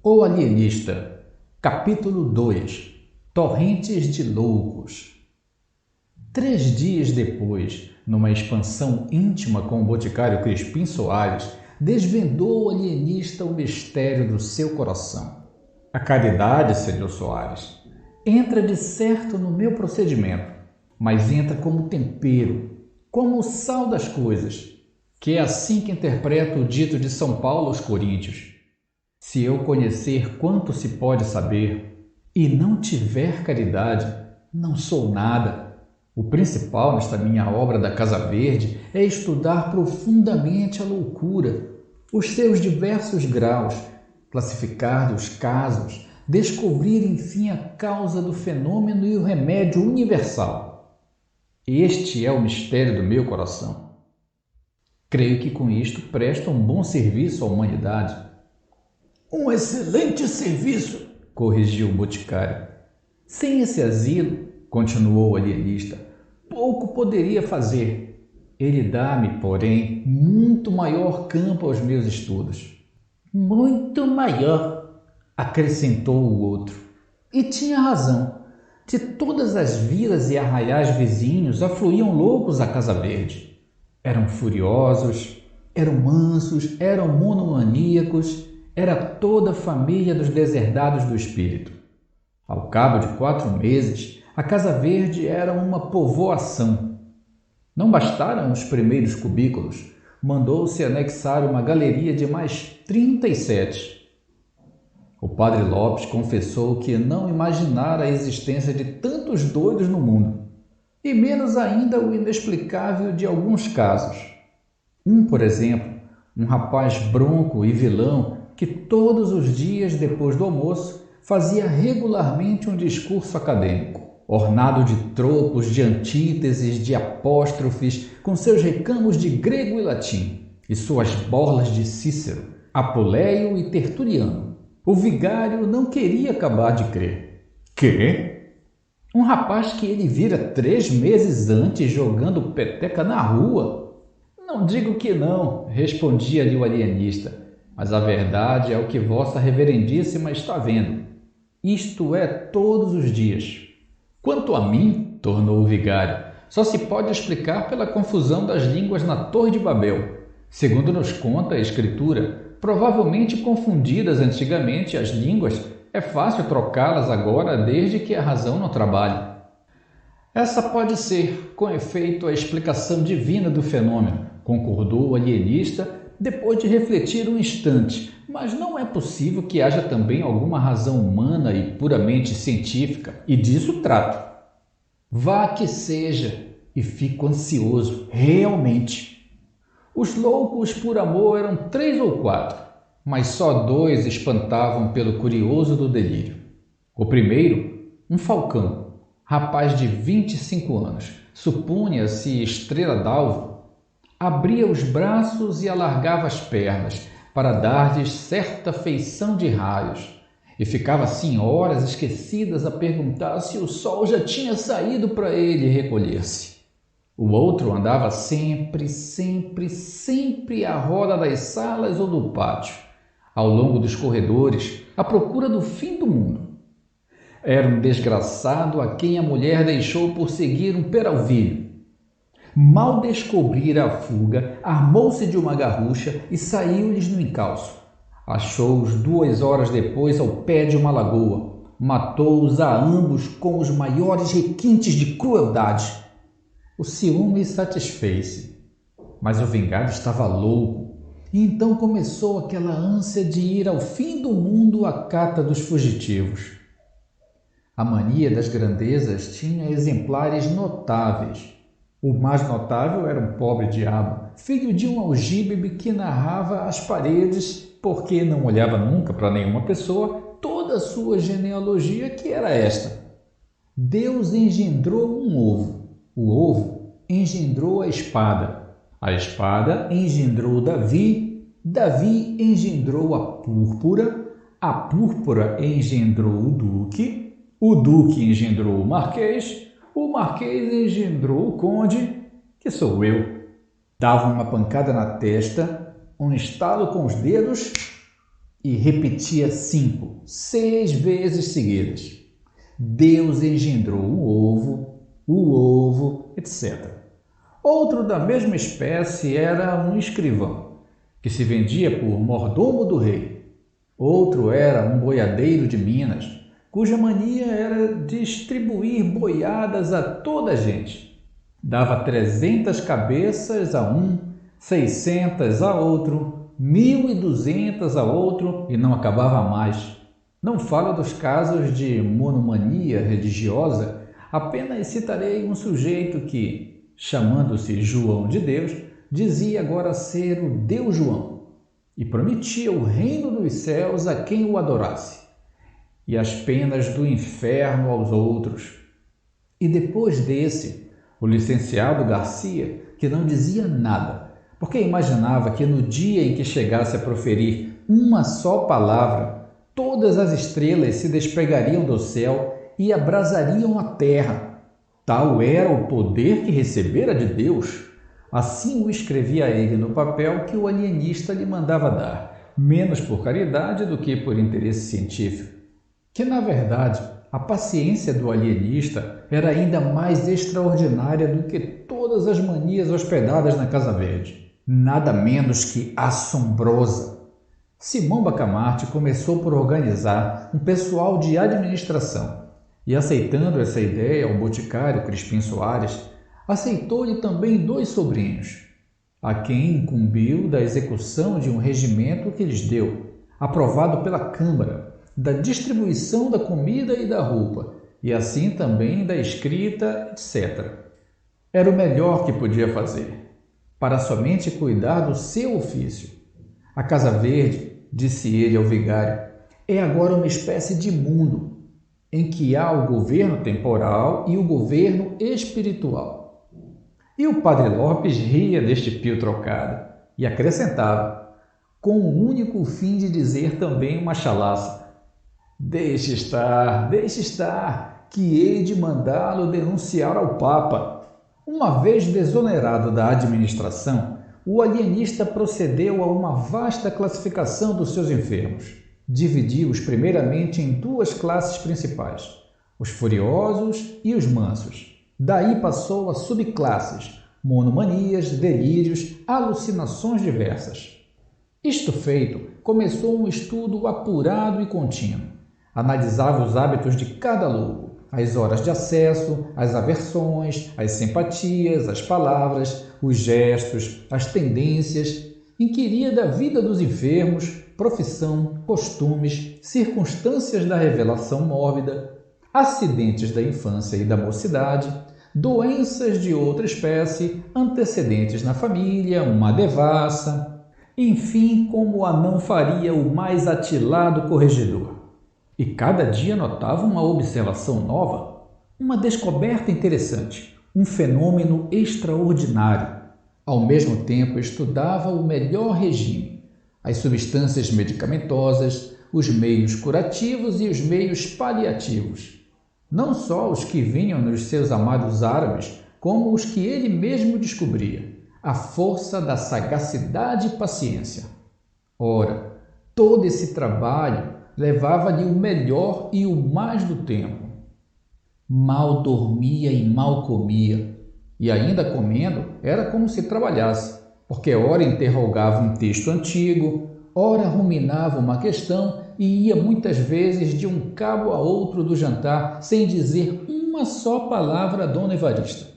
O Alienista, capítulo 2 Torrentes de Loucos. 3 dias depois, numa expansão íntima com o boticário Crispim Soares, desvendou o alienista o mistério do seu coração. A caridade, Senhor Soares, entra de certo no meu procedimento, mas entra como tempero, como o sal das coisas, que é assim que interpreta o dito de São Paulo aos Coríntios. Se eu conhecer quanto se pode saber e não tiver caridade, não sou nada. O principal nesta minha obra da Casa Verde é estudar profundamente a loucura, os seus diversos graus, classificar os casos, descobrir enfim a causa do fenômeno e o remédio universal. Este é o mistério do meu coração. Creio que com isto presta um bom serviço à humanidade. Um excelente serviço, corrigiu o boticário. Sem esse asilo, continuou o alienista, pouco poderia fazer. Ele dá-me, porém, muito maior campo aos meus estudos. Muito maior, acrescentou o outro. E tinha razão. De todas as vilas e arraiais vizinhos afluíam loucos à Casa Verde. Eram furiosos, eram mansos, eram monomaníacos, era toda a família dos deserdados do espírito. Ao cabo de 4 meses, a Casa Verde era uma povoação. Não bastaram os primeiros cubículos, mandou-se anexar uma galeria de mais 37. O padre Lopes confessou que não imaginara a existência de tantos doidos no mundo, e menos ainda o inexplicável de alguns casos. Por exemplo, um rapaz bronco e vilão que todos os dias depois do almoço fazia regularmente um discurso acadêmico, ornado de tropos, de antíteses, de apóstrofes, com seus recamos de grego e latim, e suas borlas de Cícero, Apuleio e Tertuliano. O vigário não queria acabar de crer. Quê? Um rapaz que ele vira 3 meses antes jogando peteca na rua. Não digo que não, respondia-lhe o alienista, mas a verdade é o que vossa reverendíssima está vendo. Isto é todos os dias. Quanto a mim, tornou o vigário, só se pode explicar pela confusão das línguas na Torre de Babel. Segundo nos conta a Escritura, provavelmente confundidas antigamente as línguas, é fácil trocá-las agora desde que a razão não trabalhe. Essa pode ser, com efeito, a explicação divina do fenômeno, concordou o alienista, depois de refletir um instante, mas não é possível que haja também alguma razão humana e puramente científica, e disso trato. Vá que seja, e fico ansioso, realmente. Os loucos por amor eram 3 ou 4, mas só 2 espantavam pelo curioso do delírio. O primeiro, um falcão, rapaz de 25 anos, supunha-se estrela d'alvo, abria os braços e alargava as pernas para dar-lhes certa feição de raios, e ficava assim horas esquecidas a perguntar se o sol já tinha saído para ele recolher-se. O outro andava sempre à roda das salas ou do pátio, ao longo dos corredores, à procura do fim do mundo. Era um desgraçado a quem a mulher deixou por seguir um peralvilho. Mal descobrira a fuga, armou-se de uma garrucha e saiu-lhes no encalço. Achou-os 2 horas depois ao pé de uma lagoa. Matou-os a ambos com os maiores requintes de crueldade. O ciúme satisfez-se, mas o vingado estava louco, e então começou aquela ânsia de ir ao fim do mundo à cata dos fugitivos. A mania das grandezas tinha exemplares notáveis. O mais notável era um pobre diabo, filho de um algíbebe que narrava às paredes, porque não olhava nunca para nenhuma pessoa, toda a sua genealogia, que era esta: Deus engendrou um ovo, o ovo engendrou a espada engendrou Davi, Davi engendrou a púrpura engendrou o duque engendrou o marquês engendrou o conde, que sou eu. Dava uma pancada na testa, um estalo com os dedos e repetia 5, 6 vezes seguidas. Deus engendrou o ovo, etc. Outro da mesma espécie era um escrivão, que se vendia por mordomo do rei. Outro era um boiadeiro de Minas, cuja mania era distribuir boiadas a toda a gente. Dava 300 cabeças a um, 600 a outro, 1.200 a outro e não acabava mais. Não falo dos casos de monomania religiosa, apenas citarei um sujeito que, chamando-se João de Deus, dizia agora ser o Deus João e prometia o reino dos céus a quem o adorasse e as penas do inferno aos outros. E depois desse, o licenciado Garcia, que não dizia nada, porque imaginava que no dia em que chegasse a proferir uma só palavra, todas as estrelas se despegariam do céu e abrasariam a terra. Tal era o poder que recebera de Deus. Assim o escrevia ele no papel que o alienista lhe mandava dar, menos por caridade do que por interesse científico. Que, na verdade, a paciência do alienista era ainda mais extraordinária do que todas as manias hospedadas na Casa Verde. Nada menos que assombrosa. Simão Bacamarte começou por organizar um pessoal de administração e, aceitando essa ideia ao boticário Crispim Soares, aceitou-lhe também 2 sobrinhos, a quem incumbiu da execução de um regimento que lhes deu, aprovado pela Câmara, da distribuição da comida e da roupa, e assim também da escrita, etc. Era o melhor que podia fazer, para somente cuidar do seu ofício. A Casa Verde, disse ele ao vigário, é agora uma espécie de mundo, em que há o governo temporal e o governo espiritual. E o padre Lopes ria deste pio trocado e acrescentava, com o único fim de dizer também uma chalaça: deixe estar, que hei de mandá-lo denunciar ao Papa. Uma vez desonerado da administração, o alienista procedeu a uma vasta classificação dos seus enfermos. Dividiu-os primeiramente em 2 classes principais, os furiosos e os mansos. Daí passou a subclasses, monomanias, delírios, alucinações diversas. Isto feito, começou um estudo apurado e contínuo. Analisava os hábitos de cada louco, as horas de acesso, as aversões, as simpatias, as palavras, os gestos, as tendências, inquiria da vida dos enfermos, profissão, costumes, circunstâncias da revelação mórbida, acidentes da infância e da mocidade, doenças de outra espécie, antecedentes na família, uma devassa, enfim, como a não faria o mais atilado corregedor. E cada dia notava uma observação nova, uma descoberta interessante, um fenômeno extraordinário. Ao mesmo tempo, estudava o melhor regime, as substâncias medicamentosas, os meios curativos e os meios paliativos. Não só os que vinham nos seus amados árabes, como os que ele mesmo descobria, a força da sagacidade e paciência. Ora, todo esse trabalho levava-lhe o melhor e o mais do tempo. Mal dormia e mal comia, e ainda comendo era como se trabalhasse, porque ora interrogava um texto antigo, ora ruminava uma questão e ia muitas vezes de um cabo a outro do jantar sem dizer uma só palavra a Dona Evarista.